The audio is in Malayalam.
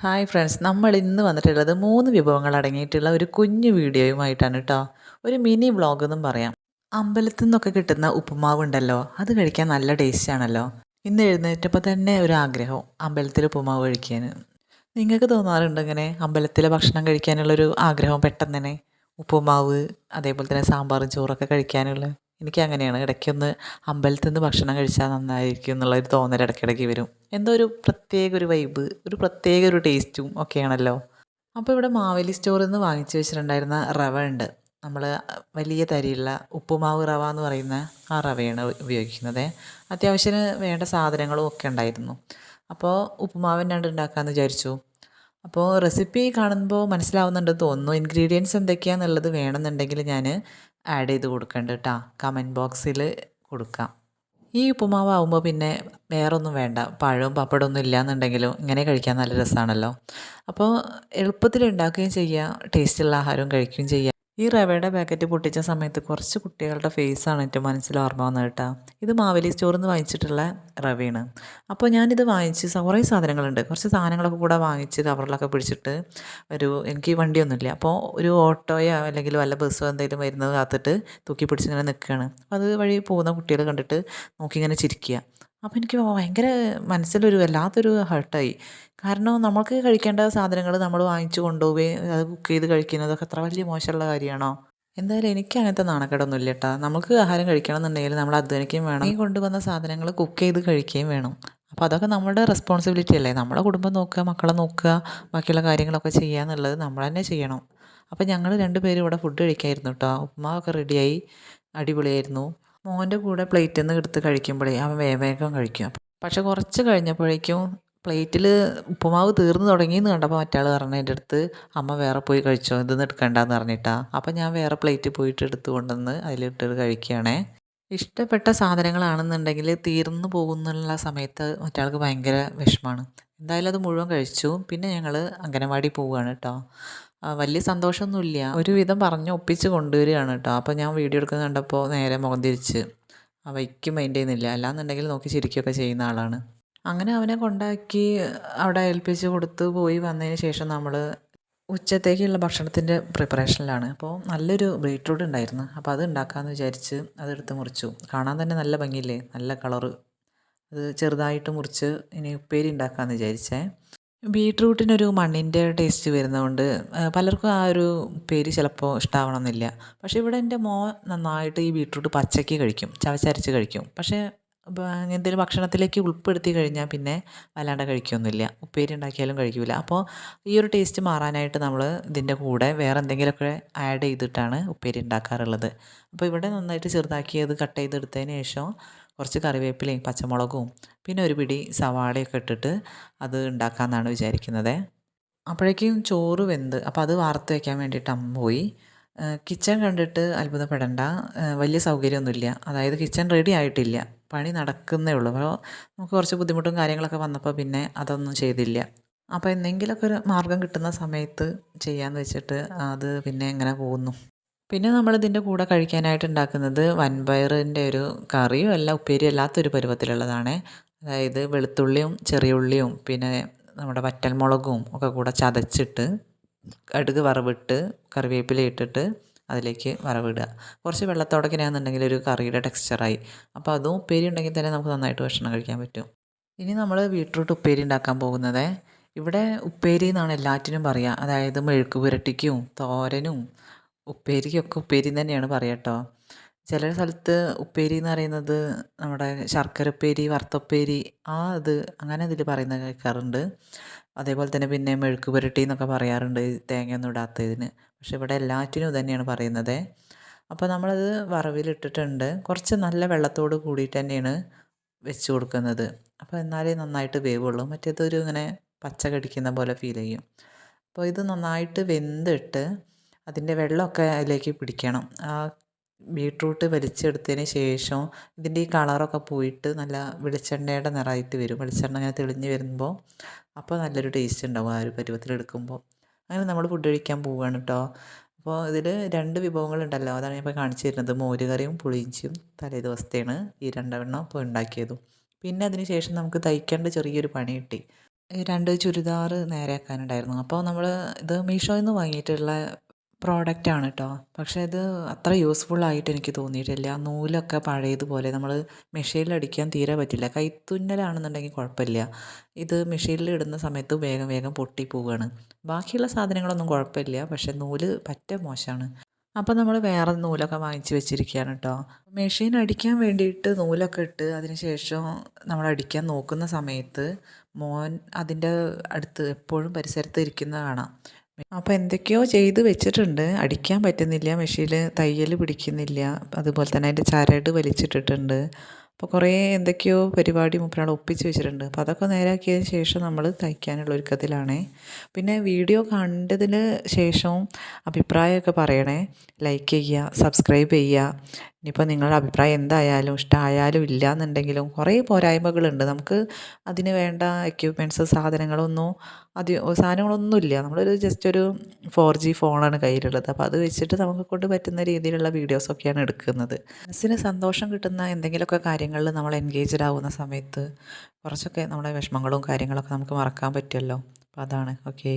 ഹായ് ഫ്രണ്ട്സ്, നമ്മൾ ഇന്ന് വന്നിട്ടുള്ളത് 3 വിഭവങ്ങൾ അടങ്ങിയിട്ടുള്ള ഒരു കുഞ്ഞു വീഡിയോയുമായിട്ടാണ് കേട്ടോ. ഒരു മിനി വ്ളോഗ് എന്നും പറയാം. അമ്പലത്തിൽ നിന്നൊക്കെ കിട്ടുന്ന ഉപ്പുമാവ് ഉണ്ടല്ലോ, അത് കഴിക്കാൻ നല്ല ടേസ്റ്റ് ആണല്ലോ. ഇന്ന് എഴുന്നേറ്റപ്പോൾ തന്നെ ഒരു ആഗ്രഹം അമ്പലത്തിൽ ഉപ്പുമാവ് കഴിക്കാൻ. നിങ്ങൾക്ക് തോന്നാറുണ്ട് ഇങ്ങനെ അമ്പലത്തിലെ ഭക്ഷണം കഴിക്കാനുള്ളൊരു ആഗ്രഹം പെട്ടെന്ന് തന്നെ? ഉപ്പുമാവ്, അതേപോലെ തന്നെ സാമ്പാറും ചോറൊക്കെ കഴിക്കാനുള്ള. എനിക്ക് അങ്ങനെയാണ്, ഇടയ്ക്കൊന്ന് അമ്പലത്തിൽ നിന്ന് ഭക്ഷണം കഴിച്ചാൽ നന്നായിരിക്കും എന്നുള്ളൊരു തോന്നൽ ഇടയ്ക്കിടയ്ക്ക് വരും. എന്തോ ഒരു പ്രത്യേക ഒരു വൈബ്, ഒരു പ്രത്യേക ഒരു ടേസ്റ്റും ഒക്കെയാണല്ലോ. അപ്പോൾ ഇവിടെ മാവേലി സ്റ്റോറിൽ നിന്ന് വാങ്ങിച്ചു വെച്ചിട്ടുണ്ടായിരുന്ന റവ ഉണ്ട്. നമ്മൾ വലിയ തരിയുള്ള ഉപ്പുമാവ് റവ എന്ന് പറയുന്ന ആ റവയാണ് ഉപയോഗിക്കുന്നത്. അത്യാവശ്യത്തിന് വേണ്ട സാധനങ്ങളും ഒക്കെ ഉണ്ടായിരുന്നു. അപ്പോൾ ഉപ്പുമാവ് തന്നെയാണ് ഉണ്ടാക്കാമെന്ന് വിചാരിച്ചു. അപ്പോൾ റെസിപ്പി കാണുമ്പോൾ മനസ്സിലാവുന്നുണ്ടെന്ന് തോന്നുന്നു. ഇൻഗ്രീഡിയൻസ് എന്തൊക്കെയാണെന്നുള്ളത് വേണമെന്നുണ്ടെങ്കിൽ ഞാൻ ആഡ് ചെയ്ത് കൊടുക്കുന്നുണ്ട് കേട്ടോ. കമൻറ്റ് ബോക്സിൽ കൊടുക്കാം. ഈ ഉപ്പുമാവാകുമ്പോൾ പിന്നെ വേറൊന്നും വേണ്ട. പഴവും പപ്പടമൊന്നും ഇല്ലയെന്നുണ്ടെങ്കിലും ഇങ്ങനെ കഴിക്കാൻ നല്ല രസമാണല്ലോ. അപ്പോൾ എളുപ്പത്തിൽ ഉണ്ടാക്കുകയും ചെയ്യാം, ടേസ്റ്റുള്ള ആഹാരവും കഴിക്കുകയും ചെയ്യാം. ഈ റവയുടെ പാക്കറ്റ് പൊട്ടിച്ച സമയത്ത് കുറച്ച് കുട്ടികളുടെ ഫേസാണ് ഏറ്റവും മനസ്സിൽ ഓർമ്മ വന്നത് കേട്ടോ. ഇത് മാവേലി സ്റ്റോറിൽ നിന്ന് വാങ്ങിച്ചിട്ടുള്ള റവയാണ്. അപ്പോൾ ഞാനിത് വാങ്ങിച്ച് കുറേ സാധനങ്ങളുണ്ട്. കുറച്ച് സാധനങ്ങളൊക്കെ കൂടെ വാങ്ങിച്ച് കവറിലൊക്കെ പിടിച്ചിട്ട് എനിക്ക് വണ്ടിയൊന്നുമില്ല. അപ്പോൾ ഒരു ഓട്ടോയോ അല്ലെങ്കിൽ വല്ല ബസ്സോ എന്തെങ്കിലും വരുന്നത് കാത്തിട്ട് തൂക്കി പിടിച്ചിങ്ങനെ നിൽക്കുകയാണ്. അപ്പോൾ അത് വഴി പോകുന്ന കുട്ടികൾ കണ്ടിട്ട് നോക്കി ഇങ്ങനെ ചിരിക്കുക. അപ്പോൾ എനിക്ക് ഭയങ്കര മനസ്സിലൊരു വല്ലാത്തൊരു ഹർട്ടായി. കാരണം നമുക്ക് കഴിക്കേണ്ട സാധനങ്ങൾ നമ്മൾ വാങ്ങിച്ചു കൊണ്ടുപോവുകയും അത് കുക്ക് ചെയ്ത് കഴിക്കുന്നതൊക്കെ അത്ര വലിയ മോശമുള്ള കാര്യമാണോ? എന്തായാലും എനിക്ക് അങ്ങനത്തെ നാണക്കേടൊന്നും ഇല്ല കേട്ടോ. നമുക്ക് ആഹാരം കഴിക്കണം എന്നുണ്ടെങ്കിൽ നമ്മൾ അധ്വാനിക്കുകയും വേണം. ഈ കൊണ്ടുവന്ന സാധനങ്ങൾ കുക്ക് ചെയ്ത് കഴിക്കുകയും വേണം. അപ്പോൾ അതൊക്കെ നമ്മുടെ റെസ്പോൺസിബിലിറ്റി അല്ലേ. നമ്മളെ കുടുംബം നോക്കുക, മക്കളെ നോക്കുക, ബാക്കിയുള്ള കാര്യങ്ങളൊക്കെ ചെയ്യുക എന്നുള്ളത് നമ്മൾ തന്നെ ചെയ്യണം. അപ്പോൾ ഞങ്ങൾ 2 പേരും ഇവിടെ ഫുഡ് കഴിക്കായിരുന്നു കേട്ടോ. ഉപ്പുമാവൊക്കെ റെഡിയായി, അടിപൊളിയായിരുന്നു. മോൻ്റെ കൂടെ പ്ലേറ്റിൽ നിന്ന് എടുത്ത് കഴിക്കുമ്പോഴേ അവൻ വേഗം കഴിക്കും. പക്ഷെ കുറച്ച് കഴിഞ്ഞപ്പോഴേക്കും പ്ലേറ്റിൽ ഉപ്പുമാവ് തീർന്നു തുടങ്ങിയെന്ന് കണ്ടപ്പോൾ മറ്റാൾ പറഞ്ഞു എൻ്റെ അടുത്ത്, അമ്മ വേറെ പോയി കഴിച്ചോ, ഇതൊന്നും എടുക്കണ്ടെന്ന് പറഞ്ഞിട്ടാ. അപ്പം ഞാൻ വേറെ പ്ലേറ്റ് പോയിട്ട് എടുത്ത് കൊണ്ടുവന്ന് അതിലിട്ട് കഴിക്കുകയാണേ. ഇഷ്ടപ്പെട്ട സാധനങ്ങളാണെന്നുണ്ടെങ്കിൽ തീർന്നു പോകുന്നുള്ള സമയത്ത് മറ്റാൾക്ക് ഭയങ്കര വിഷമമാണ്. എന്തായാലും അത് മുഴുവൻ കഴിച്ചു. പിന്നെ ഞങ്ങൾ അംഗനവാടി പോവുകയാണ് കേട്ടോ. വലിയ സന്തോഷമൊന്നുമില്ല, ഒരുവിധം പറഞ്ഞ് ഒപ്പിച്ച് കൊണ്ടുവരികയാണ് കേട്ടോ. അപ്പോൾ ഞാൻ വീഡിയോ എടുക്കുന്നത് കണ്ടപ്പോൾ നേരെ മുഖം തിരിച്ച് അവയ്ക്കും മൈൻഡ് ചെയ്യുന്നില്ല. അല്ലാന്നുണ്ടെങ്കിൽ നോക്കി ചിരിക്കുകയൊക്കെ ചെയ്യുന്ന ആളാണ്. അങ്ങനെ അവനെ കൊണ്ടാക്കി അവിടെ ഏൽപ്പിച്ച് കൊടുത്ത് പോയി വന്നതിന് ശേഷം നമ്മൾ ഉച്ചത്തേക്കുള്ള ഭക്ഷണത്തിൻ്റെ പ്രിപ്പറേഷനിലാണ്. അപ്പോൾ നല്ലൊരു ബീറ്റ്റൂട്ട് ഉണ്ടായിരുന്നു. അപ്പോൾ അത് ഉണ്ടാക്കാമെന്ന് വിചാരിച്ച് അതെടുത്ത് മുറിച്ചു. കാണാൻ തന്നെ നല്ല ഭംഗിയില്ലേ, നല്ല കളറ്. അത് ചെറുതായിട്ട് മുറിച്ച് ഇനി ഉപ്പേരി ഉണ്ടാക്കാമെന്ന് വിചാരിച്ചേ. ബീറ്റ്റൂട്ടിനൊരു മണ്ണിൻ്റെ ടേസ്റ്റ് വരുന്നതുകൊണ്ട് പലർക്കും ആ ഒരു ഉപ്പേരി ചിലപ്പോൾ ഇഷ്ടമാവണമെന്നില്ല. പക്ഷേ ഇവിടെ എൻ്റെ മോൻ നന്നായിട്ട് ഈ ബീറ്റ്റൂട്ട് പച്ചയ്ക്ക് കഴിക്കും, ചവച്ചരച്ച് കഴിക്കും. പക്ഷേ എന്തെങ്കിലും ഭക്ഷണത്തിലേക്ക് ഉൾപ്പെടുത്തി കഴിഞ്ഞാൽ പിന്നെ വല്ലാണ്ട് കഴിക്കുകയൊന്നുമില്ല. ഉപ്പേരി ഉണ്ടാക്കിയാലും കഴിക്കില്ല. അപ്പോൾ ഈ ഒരു ടേസ്റ്റ് മാറാനായിട്ട് നമ്മൾ ഇതിൻ്റെ കൂടെ വേറെ എന്തെങ്കിലുമൊക്കെ ആഡ് ചെയ്തിട്ടാണ് ഉപ്പേരി ഉണ്ടാക്കാറുള്ളത്. അപ്പോൾ ഇവിടെ നന്നായിട്ട് ചെറുതാക്കി അത് കട്ട് ചെയ്തെടുത്തതിന് ശേഷം കുറച്ച് കറിവേപ്പിലയും പച്ചമുളകും പിന്നെ ഒരു പിടി സവാളയൊക്കെ ഇട്ടിട്ട് അത് ഉണ്ടാക്കാമെന്നാണ് വിചാരിക്കുന്നത്. അപ്പോഴേക്കും ചോറ് വെന്ത്, അപ്പോൾ അത് വാർത്ത് വയ്ക്കാൻ വേണ്ടിയിട്ട് അമ്മ പോയി. കിച്ചൺ കണ്ടിട്ട് അത്ഭുതപ്പെടേണ്ട, വലിയ സൗകര്യമൊന്നുമില്ല. അതായത് കിച്ചൺ റെഡി ആയിട്ടില്ല, പണി നടക്കുന്നേ ഉള്ളൂ. അപ്പോൾ നമുക്ക് കുറച്ച് ബുദ്ധിമുട്ടും കാര്യങ്ങളൊക്കെ വന്നപ്പോൾ പിന്നെ അതൊന്നും ചെയ്തില്ല. അപ്പോൾ എന്തെങ്കിലുമൊക്കെ ഒരു മാർഗ്ഗം കിട്ടുന്ന സമയത്ത് ചെയ്യാമെന്ന് വെച്ചിട്ട് അത് പിന്നെ ഇങ്ങനെ പോകുന്നു. പിന്നെ നമ്മളിതിൻ്റെ കൂടെ കഴിക്കാനായിട്ട് ഉണ്ടാക്കുന്നത് വൻപയറിൻ്റെ ഒരു കറിയും അല്ല ഉപ്പേരിയും അല്ലാത്തൊരു പരുവത്തിലുള്ളതാണ്. അതായത് വെളുത്തുള്ളിയും ചെറിയ ഉള്ളിയും പിന്നെ നമ്മുടെ വറ്റൽമുളകും ഒക്കെ കൂടെ ചതച്ചിട്ട് കടുക് വറവിട്ട് കറിവേപ്പില ഇട്ടിട്ട് അതിലേക്ക് വറവിടുക. കുറച്ച് വെള്ളത്തോടൊക്കെയാണെന്നുണ്ടെങ്കിൽ ഒരു കറിയുടെ ടെക്സ്ചറായി. അപ്പോൾ അതും ഉപ്പേരി ഉണ്ടെങ്കിൽ തന്നെ നമുക്ക് നന്നായിട്ട് ഭക്ഷണം കഴിക്കാൻ പറ്റും. ഇനി നമ്മൾ ബീട്രൂട്ട് ഉപ്പേരി ഉണ്ടാക്കാൻ പോകുന്നത്. ഇവിടെ ഉപ്പേരി എന്നാണ് എല്ലാറ്റിനും പറയുക. അതായത് മെഴുക്ക് പുരട്ടിക്കും തോരനും ഉപ്പേരിക്കൊക്കെ ഉപ്പേരി എന്ന് തന്നെയാണ് പറയുക കേട്ടോ. ചില സ്ഥലത്ത് ഉപ്പേരി എന്ന് പറയുന്നത് നമ്മുടെ ശർക്കര ഉപ്പേരി, വറുത്തുപ്പേരി അങ്ങനെ ഇതിൽ പറയുന്നത് കേൾക്കാറുണ്ട്. അതേപോലെ തന്നെ പിന്നെ മെഴുക്ക് പുരട്ടി എന്നൊക്കെ പറയാറുണ്ട് തേങ്ങയൊന്നും ഇടാത്തതിന്. പക്ഷെ ഇവിടെ എല്ലാറ്റിനും ഇത് തന്നെയാണ് പറയുന്നത്. അപ്പോൾ നമ്മളത് വറവിലിട്ടിട്ടുണ്ട്. കുറച്ച് നല്ല വെള്ളത്തോട് കൂടിയിട്ട് തന്നെയാണ് വെച്ച് കൊടുക്കുന്നത്. അപ്പോൾ എന്നാലേ നന്നായിട്ട് വേവുള്ളൂ. മറ്റേതൊരു ഇങ്ങനെ പച്ച കടിക്കുന്ന പോലെ ഫീൽ ചെയ്യും. അപ്പോൾ ഇത് നന്നായിട്ട് വെന്തിട്ട് അതിൻ്റെ വെള്ളമൊക്കെ അതിലേക്ക് പിടിക്കണം. ആ ബീട്രൂട്ട് വലിച്ചെടുത്തതിന് ശേഷം ഇതിൻ്റെ ഈ കളറൊക്കെ പോയിട്ട് നല്ല വെളിച്ചെണ്ണയുടെ നിറമായിട്ട് വരും. വെളിച്ചെണ്ണ ഇങ്ങനെ തെളിഞ്ഞ് വരുമ്പോൾ അപ്പോൾ നല്ലൊരു ടേസ്റ്റ് ഉണ്ടാവും ആ ഒരു പരുവത്തിലെടുക്കുമ്പോൾ. അങ്ങനെ നമ്മൾ ഫുഡ് കഴിക്കാൻ പോവുകയാണ് കേട്ടോ. അപ്പോൾ ഇതിൽ 2 വിഭവങ്ങളുണ്ടല്ലോ, അതാണ് ഞാൻ ഇപ്പോൾ കാണിച്ചു തരുന്നത്. മോര് കറിയും പുളിയിഞ്ചിയും തലേ ദിവസത്തെയാണ് ഈ 2 എണ്ണം ഇപ്പോൾ ഉണ്ടാക്കിയതും. പിന്നെ അതിന് ശേഷം നമുക്ക് തയ്ക്കേണ്ട ചെറിയൊരു പണി കിട്ടി. 2 ചുരിദാർ നേരെയാക്കാനുണ്ടായിരുന്നു. അപ്പോൾ നമ്മൾ ഇത് മീഷോയിൽ നിന്ന് വാങ്ങിയിട്ടുള്ള പ്രോഡക്റ്റാണ് കേട്ടോ. പക്ഷേ ഇത് അത്ര യൂസ്ഫുൾ ആയിട്ട് എനിക്ക് തോന്നിയിട്ടില്ല. നൂലൊക്കെ പഴയതുപോലെ നമ്മൾ മെഷീനിൽ അടിക്കാൻ തീരെ പറ്റില്ല. കൈത്തുന്നലാണെന്നുണ്ടെങ്കിൽ കുഴപ്പമില്ല. ഇത് മെഷീനിൽ ഇടുന്ന സമയത്ത് വേഗം വേഗം പൊട്ടി പോവുകയാണ്. ബാക്കിയുള്ള സാധനങ്ങളൊന്നും കുഴപ്പമില്ല. പക്ഷേ നൂല് പറ്റെ മോശമാണ്. അപ്പോൾ നമ്മൾ വേറെ നൂലൊക്കെ വാങ്ങിച്ച് വെച്ചിരിക്കുകയാണ് കേട്ടോ. മെഷീൻ അടിക്കാൻ വേണ്ടിയിട്ട് നൂലൊക്കെ ഇട്ട് അതിന് ശേഷം നമ്മൾ അടിക്കാൻ നോക്കുന്ന സമയത്ത് മോൻ അതിൻ്റെ അടുത്ത് എപ്പോഴും പരിസരത്ത് ഇരിക്കുന്നത് കാണാം. അപ്പോൾ എന്തൊക്കെയോ ചെയ്ത് വെച്ചിട്ടുണ്ട്. അടിക്കാൻ പറ്റുന്നില്ല, മെഷീനിൽ തയ്യൽ പിടിക്കുന്നില്ല. അതുപോലെ തന്നെ അതിൻ്റെ ചരട് വലിച്ചിട്ടിട്ടുണ്ട്. അപ്പോൾ കുറേ എന്തൊക്കെയോ പരിപാടി മൂപ്പരാൾ ഒപ്പിച്ച് വെച്ചിട്ടുണ്ട്. അപ്പോൾ അതൊക്കെ നേരാക്കിയതിന് ശേഷം നമ്മൾ തയ്ക്കാനുള്ള ഒരുക്കത്തിലാണേ. പിന്നെ വീഡിയോ കണ്ടതിന് ശേഷവും അഭിപ്രായമൊക്കെ പറയണേ. ലൈക്ക് ചെയ്യുക, സബ്സ്ക്രൈബ് ചെയ്യുക. ഇനിയിപ്പോൾ നിങ്ങളുടെ അഭിപ്രായം എന്തായാലും ഇഷ്ടമായാലും ഇല്ല എന്നുണ്ടെങ്കിലും കുറേ പോരായ്മകളുണ്ട്. നമുക്ക് അതിന് വേണ്ട എക്യുപ്മെൻറ്റ്സ് സാധനങ്ങളൊന്നുമില്ല. നമ്മളൊരു ജസ്റ്റ് ഒരു 4G ഫോണാണ് കയ്യിലുള്ളത്. അപ്പോൾ അത് വെച്ചിട്ട് നമുക്ക് കൊണ്ട് പറ്റുന്ന രീതിയിലുള്ള വീഡിയോസൊക്കെയാണ് എടുക്കുന്നത്. മനസ്സിന് സന്തോഷം കിട്ടുന്ന എന്തെങ്കിലുമൊക്കെ കാര്യങ്ങളിൽ നമ്മൾ എൻഗേജ്ഡ് ആവുന്ന സമയത്ത് കുറച്ചൊക്കെ നമ്മുടെ വിഷമങ്ങളും കാര്യങ്ങളൊക്കെ നമുക്ക് മറക്കാൻ പറ്റുമല്ലോ. അപ്പോൾ അതാണ്. ഓക്കേ.